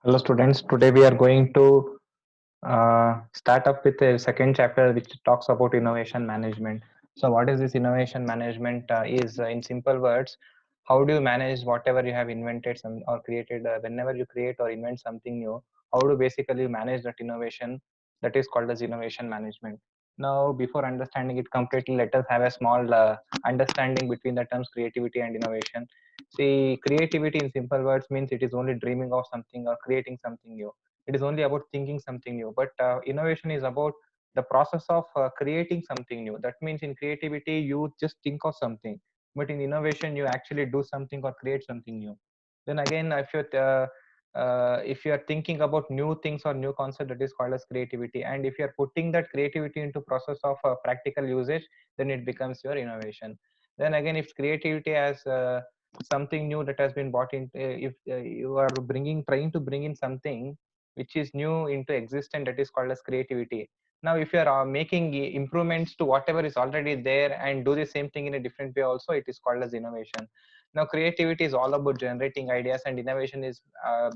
Hello students, today we are going to start up with a second chapter which talks about innovation management. So what is this innovation management is in simple words, how do you manage whatever you have invented some or created whenever you create or invent something new, how do basically manage that innovation, that is called as innovation management. Now before understanding it completely, let us have a small understanding between the terms creativity and innovation. See, creativity in simple words means it is only dreaming of something or creating something new. It is only about thinking something new. But innovation is about the process of creating something new. That means in creativity, you just think of something, but in innovation, you actually do something or create something new. Then again, if you are thinking about new things or new concept, that is called as creativity. And if you are putting that creativity into process of practical usage, then it becomes your innovation. Then again, if creativity has something new that has been brought in, if you are trying to bring in something which is new into existence, that is called as creativity. Now if you are making improvements to whatever is already there and do the same thing in a different way also, it is called as innovation. Now creativity is all about generating ideas, and innovation is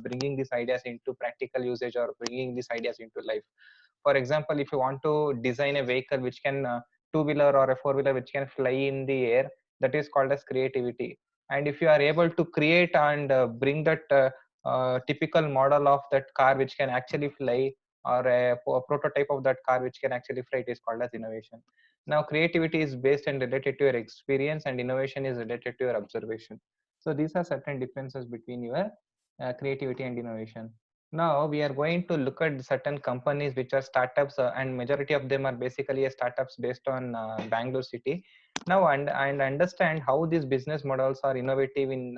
bringing these ideas into practical usage or bringing these ideas into life. For example, if you want to design a vehicle which can two-wheeler or a four-wheeler which can fly in the air, that is called as creativity. And if you are able to create and bring that typical model of that car which can actually fly, or a prototype of that car which can actually fly, it is called as innovation. Now creativity is based and related to your experience, and innovation is related to your observation. So these are certain differences between your creativity and innovation. Now we are going to look at certain companies which are startups, and majority of them are basically startups based on Bangalore city. Now and understand how these business models are innovative in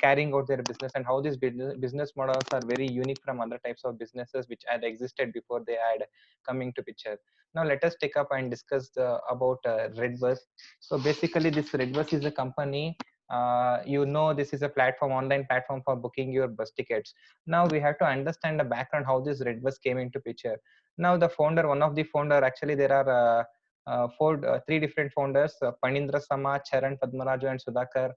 carrying out their business, and how these business models are very unique from other types of businesses which had existed before they had coming to picture. Now let us take up and discuss about Redbus. So basically this Redbus is a company, this is a platform, online platform for booking your bus tickets. Now we have to understand the background how this Redbus came into picture. Now the founder, one of the founder, actually there are three different founders, Panindra Sama, Charan Padmaraju, and Sudhakar.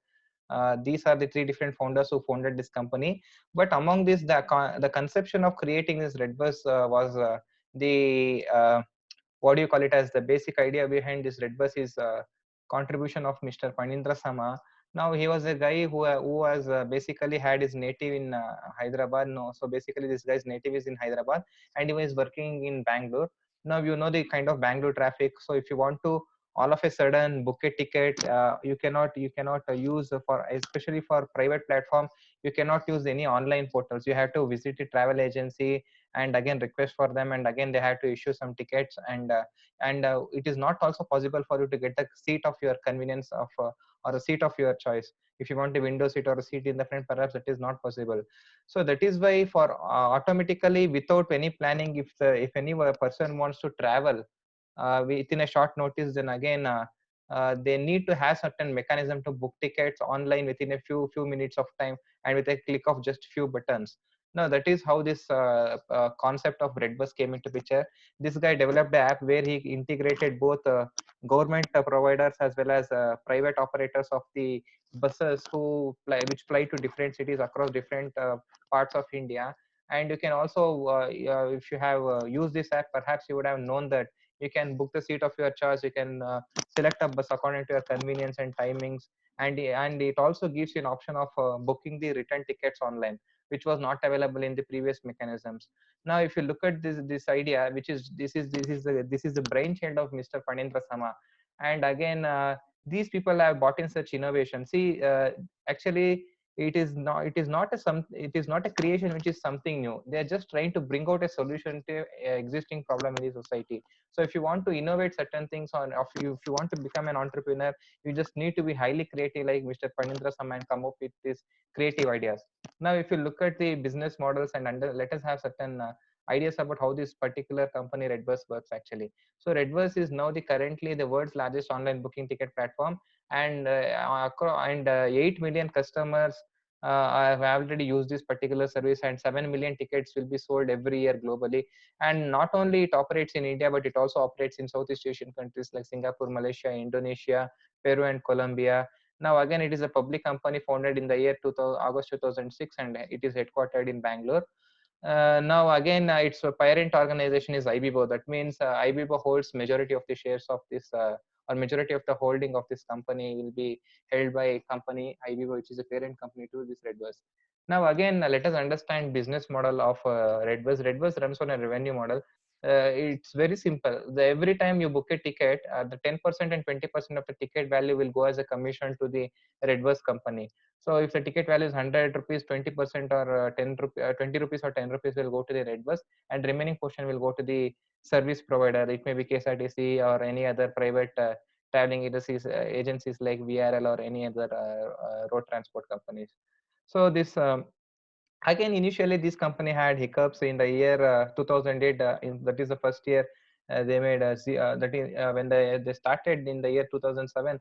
These are the three different founders who founded this company. But among this, the conception of creating this Redbus was the what do you call it, as the basic idea behind this Redbus is contribution of Mr. Panindra Sama. Now he was a guy who was basically had his native in Hyderabad. No, so basically this guy's native is in Hyderabad, and he was working in Bangalore. Now you know the kind of Bangalore traffic. So if you want to all of a sudden book a ticket, you cannot use for, especially for private platform, you cannot use any online portals. You have to visit a travel agency and again request for them, and again they have to issue some tickets, and it is not also possible for you to get the seat of your convenience of or a seat of your choice. If you want a window seat or a seat in the front, perhaps that is not possible. So that is why for automatically without any planning, if any person wants to travel within a short notice, then again they need to have certain mechanism to book tickets online within a few minutes of time, and with a click of just few buttons. Now that is how this concept of Redbus came into picture. This guy developed an app where he integrated both government providers as well as private operators of the buses which fly to different cities across different parts of India. And you can also, if you have used this app, perhaps you would have known that you can book the seat of your choice. You can select a bus according to your convenience and timings, and it also gives you an option of booking the return tickets online, which was not available in the previous mechanisms. Now if you look at this idea, which is this is the brainchild of Mr. Panindra Sama. And again these people have bought in such innovation. See, actually it is not a creation which is something new. They are just trying to bring out a solution to a existing problem in the society. So if you want to innovate certain things, on if you want to become an entrepreneur, you just need to be highly creative like Mr. Panindra Sama and come up with these creative ideas. Now if you look at the business models and let us have certain ideas about how this particular company Redbus works actually. So Redbus is now the currently the world's largest online booking ticket platform, and 8 million customers have already used this particular service, and 7 million tickets will be sold every year globally. And not only it operates in India, but it also operates in Southeast Asian countries like Singapore, Malaysia, Indonesia, Peru, and Colombia. Now again, it is a public company founded in the year 2000, August 2006, and it is headquartered in Bangalore. Now again, its parent organization is IBIBO. That means IBIBO holds majority of the shares of this, or majority of the holding of this company will be held by a company IBIBO, which is a parent company to this Redbus. Now again, let us understand business model of Redbus. Redbus runs on a revenue model. It's very simple. Every time you book a ticket, the 10% and 20% of the ticket value will go as a commission to the Redbus company. So if the ticket value is 100 rupees, 20% or 20 rupees or 10 rupees will go to the Redbus, and remaining portion will go to the service provider. It may be KSRTC or any other private traveling agencies like VRL or any other road transport companies. So this again, initially this company had hiccups in the year 2008. That is the first year they made that is when they started in the year 2007.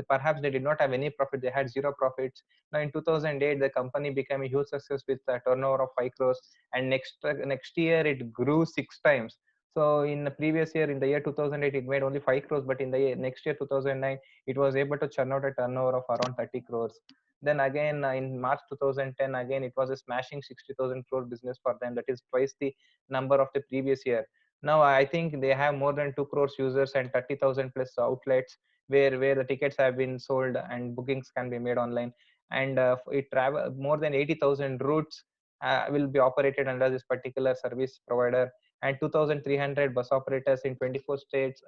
Perhaps they did not have any profit. They had zero profits. Now in 2008, the company became a huge success with a turnover of 5 crores, and next year it grew 6 times. So in the previous year, in the year 2008, it made only 5 crores, but in the next year 2009, it was able to churn out a turnover of around 30 crores. Then again, in March 2010, again it was a smashing 60,000 crore business for them. That is twice the number of the previous year. Now I think they have more than 2 crores users and 30,000 plus outlets where the tickets have been sold and bookings can be made online. And it travel more than 80,000 routes will be operated under this particular service provider, and 2,300 bus operators in 24 states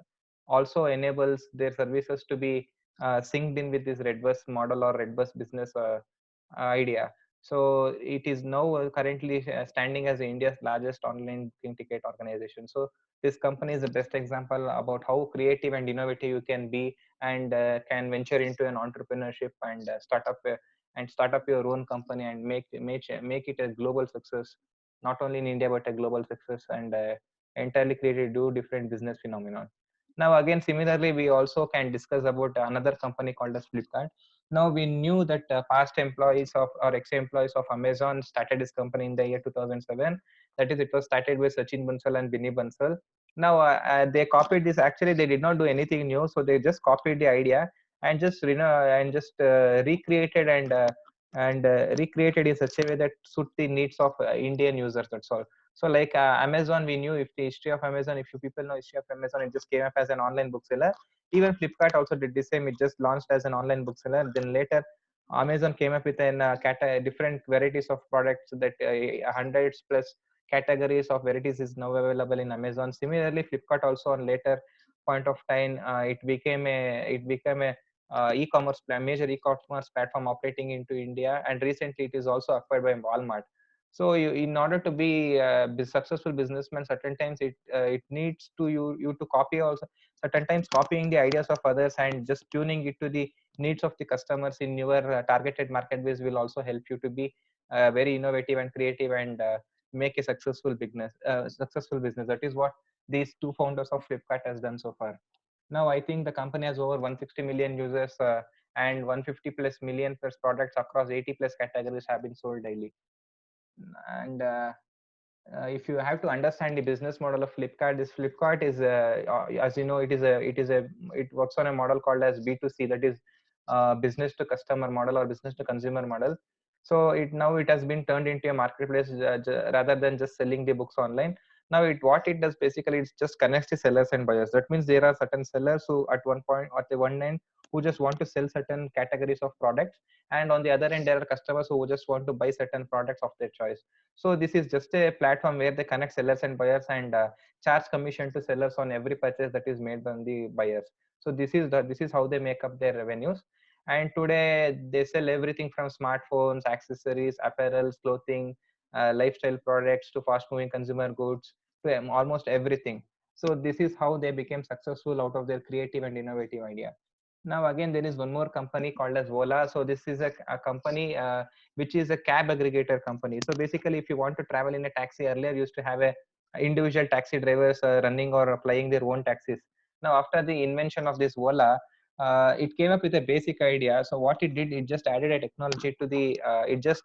also enables their services to be synced in with this Redbus model or Redbus business idea. So it is now currently standing as India's largest online booking ticket organization. So this company is the best example about how creative and innovative you can be, and can venture into an entrepreneurship and start up your own company and make it a global success, not only in India but a global success, and entirely create two different business phenomenon. Now again, similarly, we also can discuss about another company called as Flipkart. Now we knew that past employees of or ex-employees of Amazon started this company in the year 2007. That is, it was started with Sachin Bansal and Binny Bansal. Now they copied this. Actually, they did not do anything new, so they just copied the idea and just recreated and recreated in such a way that suit the needs of Indian users. That's all. So like Amazon, we knew if the history of Amazon, if you people know history of Amazon, it just came up as an online bookseller. Even Flipkart also did the same. It just launched as an online bookseller. Then later, Amazon came up with different varieties of products that hundreds plus categories of varieties is now available in Amazon. Similarly, Flipkart also on later point of time, it became a major e-commerce platform operating into India, and recently it is also acquired by Walmart. So in order to be a successful businessman, certain times it needs to you to copy also. Certain times copying the ideas of others and just tuning it to the needs of the customers in your targeted market base will also help you to be very innovative and creative, and make a successful business. That is what these two founders of Flipkart has done so far. Now I think the company has over 160 million users, and 150 plus million plus products across 80 plus categories have been sold daily. And if you have to understand the business model of Flipkart, this Flipkart is, as you know, it works on a model called as B2C, that is business to customer model or business to consumer model. So it has been turned into a marketplace rather than just selling the books online. Now what it does basically, it just connects the sellers and buyers. That means there are certain sellers who at one point at the one end who just want to sell certain categories of products, and on the other end there are customers who just want to buy certain products of their choice. So this is just a platform where they connect sellers and buyers, and charge commission to sellers on every purchase that is made by the buyers. So this is how they make up their revenues. And today they sell everything from smartphones, accessories, apparel, clothing, lifestyle products to fast moving consumer goods, to almost everything. So this is how they became successful out of their creative and innovative idea. Now again, there is one more company called as Vola. So this is a company which is a cab aggregator company. So basically, if you want to travel in a taxi, earlier used to have a individual taxi drivers running or flying their own taxis. Now after the invention of this Vola, it came up with a basic idea. So what it did, it just added a technology to the it just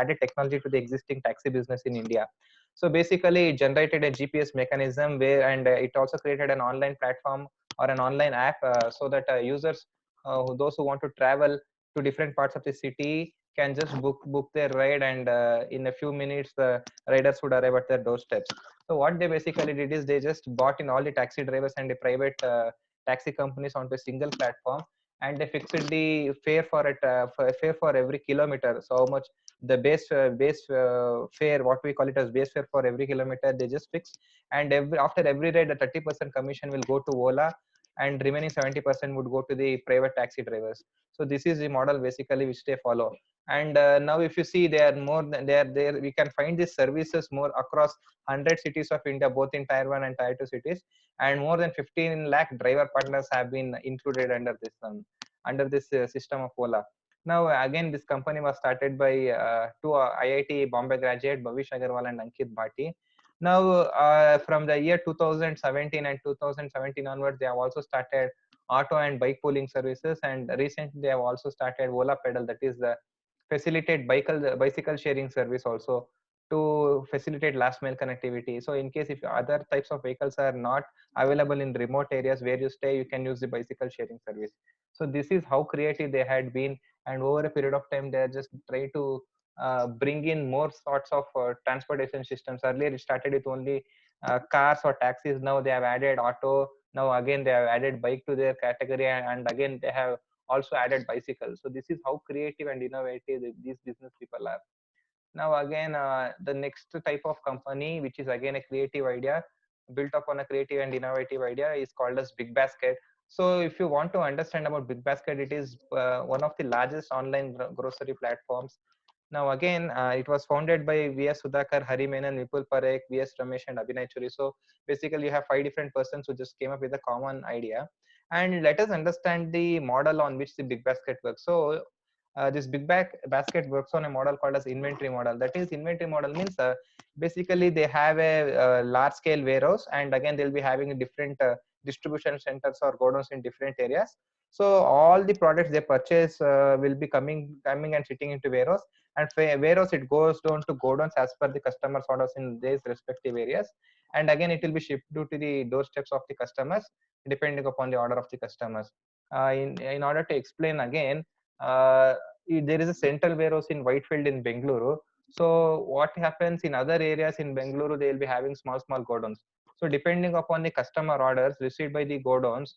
added technology to the existing taxi business in India. So basically it generated a GPS mechanism where, and it also created an online platform or an online app, so that users those who want to travel to different parts of the city can just book their ride, and in a few minutes the riders would arrive at their doorsteps. So what they basically did is they just bought in all the taxi drivers and the private taxi companies onto a single platform, and they fixed the fare for it, fare for every kilometer. So how much the base fare, what we call it as base fare for every kilometer, they just fix. And after every ride, the 30% commission will go to Ola, and remaining 70% would go to the private taxi drivers. So this is the model basically which they follow. And now if you see, they are more than they are there, we can find these services more across 100 cities of India, both in tier 1 and tier 2 cities, and more than 15 lakh driver partners have been included under this system of Ola. Now again, this company was started by two IIT Bombay graduate, Bhavish Agarwal and Ankit Bhati. Now from the year 2017 and 2017 onwards, they have also started auto and bike pooling services, and recently they have also started Ola Pedal, that is the facilitate bicycle sharing service also, to facilitate last mile connectivity. So in case if other types of vehicles are not available in remote areas where you stay, you can use the bicycle sharing service. So this is how creative they had been, and over a period of time they are just trying to bring in more sorts of transportation systems. Earlier it started with only cars or taxis. Now they have added auto. Now again they have added bike to their category, and again they have also added bicycles. So this is how creative and innovative these business people are. Now again, the next type of company, which is again a creative idea, built upon a creative and innovative idea, is called as Big Basket. So if you want to understand about Big Basket, it is one of the largest online grocery platforms. Now again, it was founded by V.S. Sudhakar, Hari Menon, Vipul Parekh, V.S. Ramesh, and Abhinay Churi. So basically, you have 5 different persons who just came up with a common idea. And let us understand the model on which the Big Basket works. So this basket works on a model called as inventory model. That is, inventory model means basically they have a, large scale warehouse, and again they'll be having different distribution centers or godowns in different areas. So all the products they purchase will be coming and sitting into warehouse, and warehouse it goes down to godowns as per the customer's orders in these respective areas, and again it will be shipped to the doorsteps of the customers depending upon the order of the customers. In order to explain again, uh, there is a central warehouse in Whitefield in Bengaluru. So what happens in other areas in Bengaluru, they will be having small godowns. So depending upon the customer orders received by the godowns,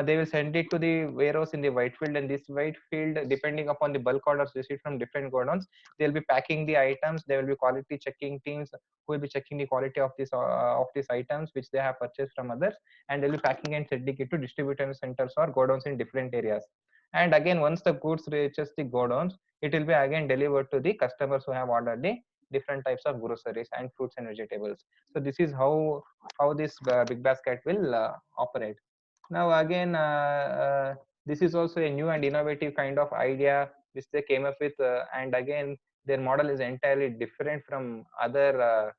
they will send it to the warehouse in the Whitefield, and this Whitefield, depending upon the bulk orders received from different godowns, they'll be packing the items. There will be quality checking teams who will be checking the quality of these items which they have purchased from others, and they'll be packing and sending it to distribution centers or godowns in different areas. And again, once the goods reaches the godowns, it will be again delivered to the customers who have ordered the different types of groceries and fruits and vegetables. So this is how this Big Basket will operate. Now again, this is also a new and innovative kind of idea which they came up with, and again their model is entirely different from other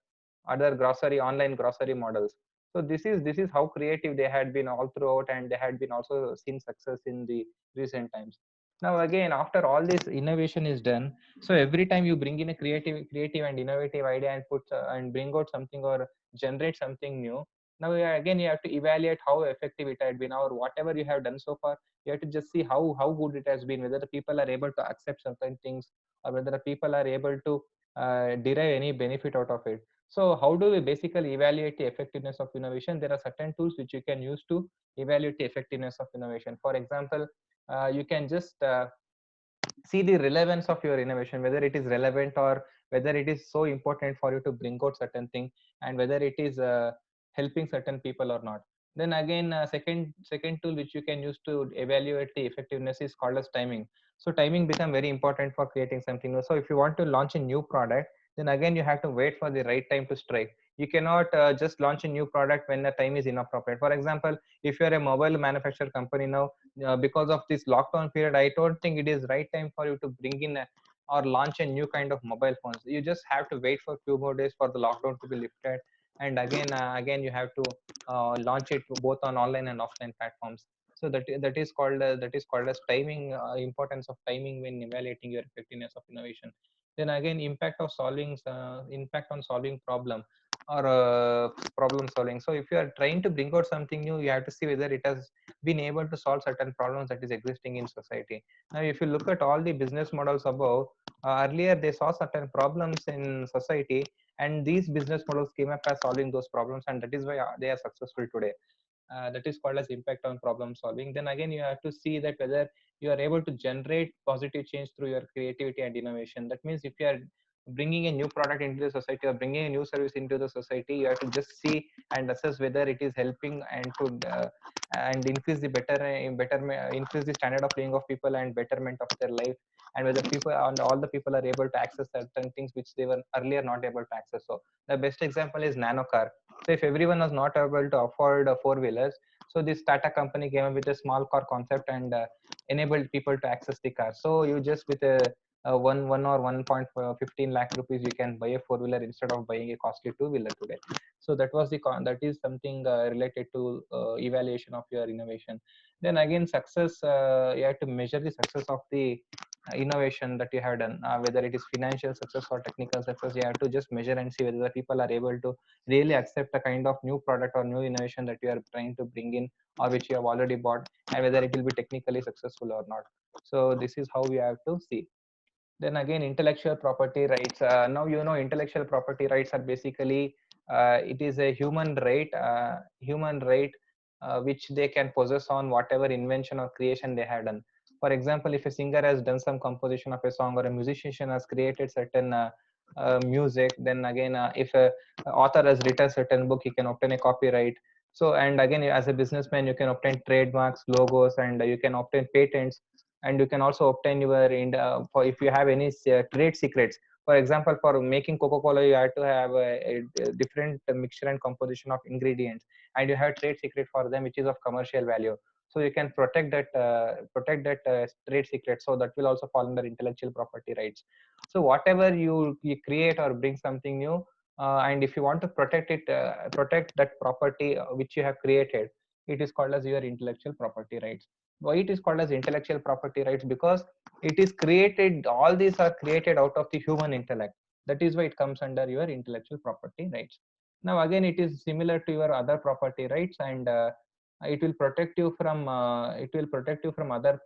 grocery online grocery models. So this is how creative they had been all throughout, and they had been also seen success in the recent times. Now again, after all this innovation is done, so every time you bring in a creative and innovative idea and put and bring out something or generate something new, now again you have to evaluate how effective it had been, or whatever you have done so far. You have to just see how good it has been, whether the people are able to accept certain things, or whether the people are able to derive any benefit out of it. So how do we basically evaluate the effectiveness of innovation? There are certain tools which you can use to evaluate the effectiveness of innovation. For example, you can just see the relevance of your innovation, whether it is relevant or whether it is so important for you to bring out certain thing, and whether it is helping certain people or not. Then again, second tool which you can use to evaluate the effectiveness is called as timing. So timing become very important for creating something new. So if you want to launch a new product, then again you have to wait for the right time to strike. You cannot just launch a new product when the time is inappropriate. For example, if you are a mobile manufacturer company now, because of this lockdown period, I don't think it is right time for you to bring in or launch a new kind of mobile phones. You just have to wait for a few more days for the lockdown to be lifted, and again you have to launch it both on online and offline platforms. So that is called as timing, importance of timing when evaluating your effectiveness of innovation. Then again, impact on solving problem. or problem solving. So if you are trying to bring out something new, you have to see whether it has been able to solve certain problems that is existing in society. Now if you look at all the business models above, earlier they saw certain problems in society, and these business models came up as solving those problems, and that is why they are successful today. That is called as impact on problem solving. Then again, you have to see that whether you are able to generate positive change through your creativity and innovation. That means if you are bringing a new product into the society or bringing a new service into the society, you have to just see and assess whether it is helping and to and increase the increase the standard of living of people and betterment of their life, and whether people and all the people are able to access certain things which they were earlier not able to access. So the best example is nano car. So if everyone was not able to afford four wheelers, so this Tata company came up with a small car concept and enabled people to access the car. So you just with a one or 1.15 lakh rupees, you can buy a four wheeler instead of buying a costly two wheeler today. So that was that is something related to evaluation of your innovation. Then again, success, you have to measure the success of the innovation that you have done, whether it is financial success or technical success. You have to just measure and see whether the people are able to really accept the kind of new product or new innovation that you are trying to bring in, or which you have already bought, and whether it will be technically successful or not. So this is how we have to see. Then again, intellectual property rights. Now intellectual property rights are basically it is a human right which they can possess on whatever invention or creation they have done. For example, if a singer has done some composition of a song, or a musician has created certain music, then again, if a author has written certain book, he can obtain a copyright. So, and again, as a businessman, you can obtain trademarks, logos, and you can obtain patents, and you can also obtain your for if you have any trade secrets. For example, for making Coca-Cola, you have to have a different mixture and composition of ingredients, and you have trade secret for them which is of commercial value. So you can protect that trade secret, so that will also fall under intellectual property rights. So whatever you create or bring something new, and if you want to protect that property which you have created, it is called as your intellectual property rights. Why it is called as intellectual property rights? Because it is created, all these are created out of the human intellect. That is why it comes under your intellectual property rights. Now again, it is similar to your other property rights, and it will protect you from other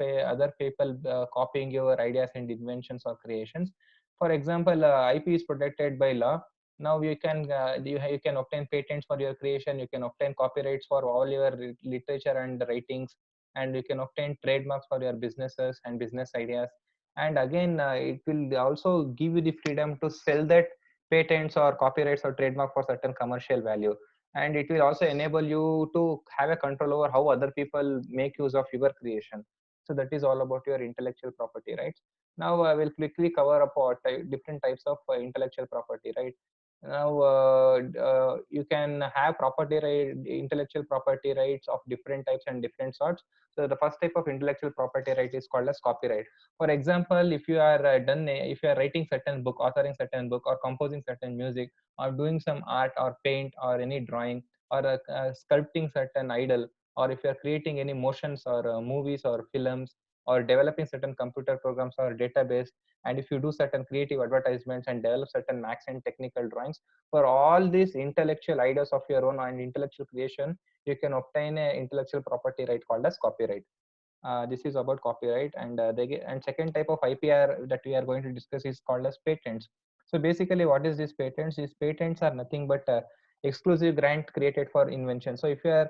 people copying your ideas and inventions or creations. For example, IP is protected by law. Now you can obtain patents for your creation, you can obtain copyrights for all your literature and writings, and you can obtain trademarks for your businesses and business ideas. And again, it will also give you the freedom to sell that patents or copyrights or trademark for certain commercial value. And it will also enable you to have a control over how other people make use of your creation. So that is all about your intellectual property rights. Now I will quickly cover up different types of intellectual property, right? Now you can have intellectual property rights of different types and different sorts. So the first type of intellectual property right is called as copyright. For example, if you are if you are writing certain book, authoring certain book, or composing certain music, or doing some art or paint or any drawing, or sculpting certain idol, or if you are creating any motions or movies or films, or developing certain computer programs or database, and if you do certain creative advertisements and develop certain max and technical drawings, for all these intellectual ideas of your own and intellectual creation, you can obtain an intellectual property right called as copyright. This is about copyright. And and second type of IPR that we are going to discuss is called as patents. So basically, what is this patents? These patents are nothing but exclusive grant created for invention. So if you are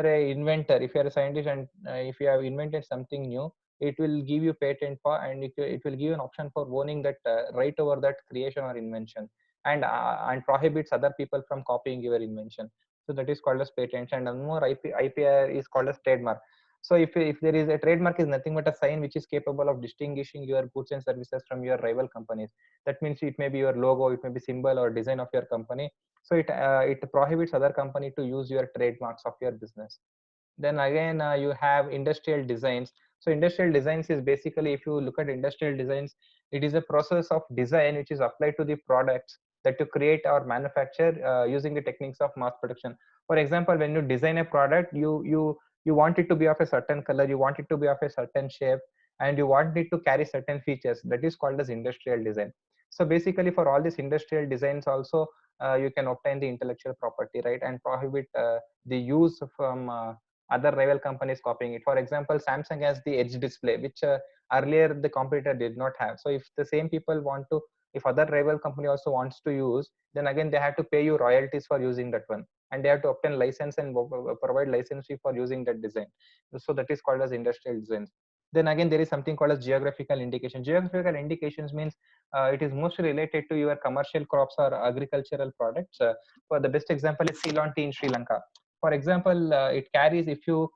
a inventor, if you are a scientist, and if you have invented something new, it will give you patent for, and it will give you an option for owning that right over that creation or invention, and prohibits other people from copying your invention. So that is called as patents. And one more IPR is called as trademark. So if there is a trademark, is nothing but a sign which is capable of distinguishing your goods and services from your rival companies. That means it may be your logo, it may be symbol or design of your company. So it prohibits other company to use your trademarks of your business. Then again, you have industrial designs. So industrial designs is basically, if you look at industrial designs, it is a process of design which is applied to the products that you create or manufacture using the techniques of mass production. For example, when you design a product, you want it to be of a certain color, you want it to be of a certain shape, and you want it to carry certain features. That is called as industrial design. So basically, for all these industrial designs also, you can obtain the intellectual property, right, and prohibit the use from other rival companies copying it. For example, Samsung has the Edge display, which earlier the competitor did not have. So if the same people want to, if other rival company also wants to use, then again they have to pay you royalties for using that one, and they have to obtain license and provide license fee for using that design. So that is called as industrial designs. Then again, there is something called as geographical indication. Geographical indications means it is mostly related to your commercial crops or agricultural products. For the best example is Ceylon tea in Sri Lanka. For example, it carries, if you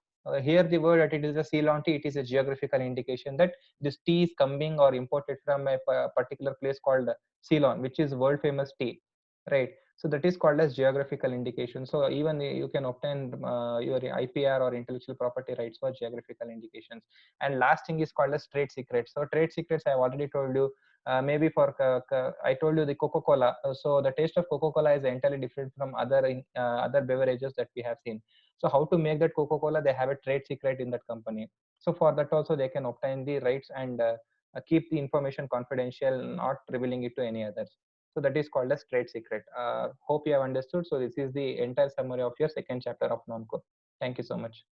hear the word that it is a Ceylon tea, it is a geographical indication that this tea is coming or imported from a particular place called Ceylon, which is world famous tea, right? So that is called as geographical indication. So even you can obtain your IPR or intellectual property rights for geographical indications. And last thing is called as trade secrets. So trade secrets, I have already told you. Maybe for I told you the Coca-Cola. So the taste of Coca-Cola is entirely different from other beverages that we have seen. So how to make that Coca-Cola? They have a trade secret in that company. So for that also they can obtain the rights and keep the information confidential, not revealing it to any others. So that is called as trade secret. Hope you have understood. So this is the entire summary of your second chapter of non-core. Thank you so much.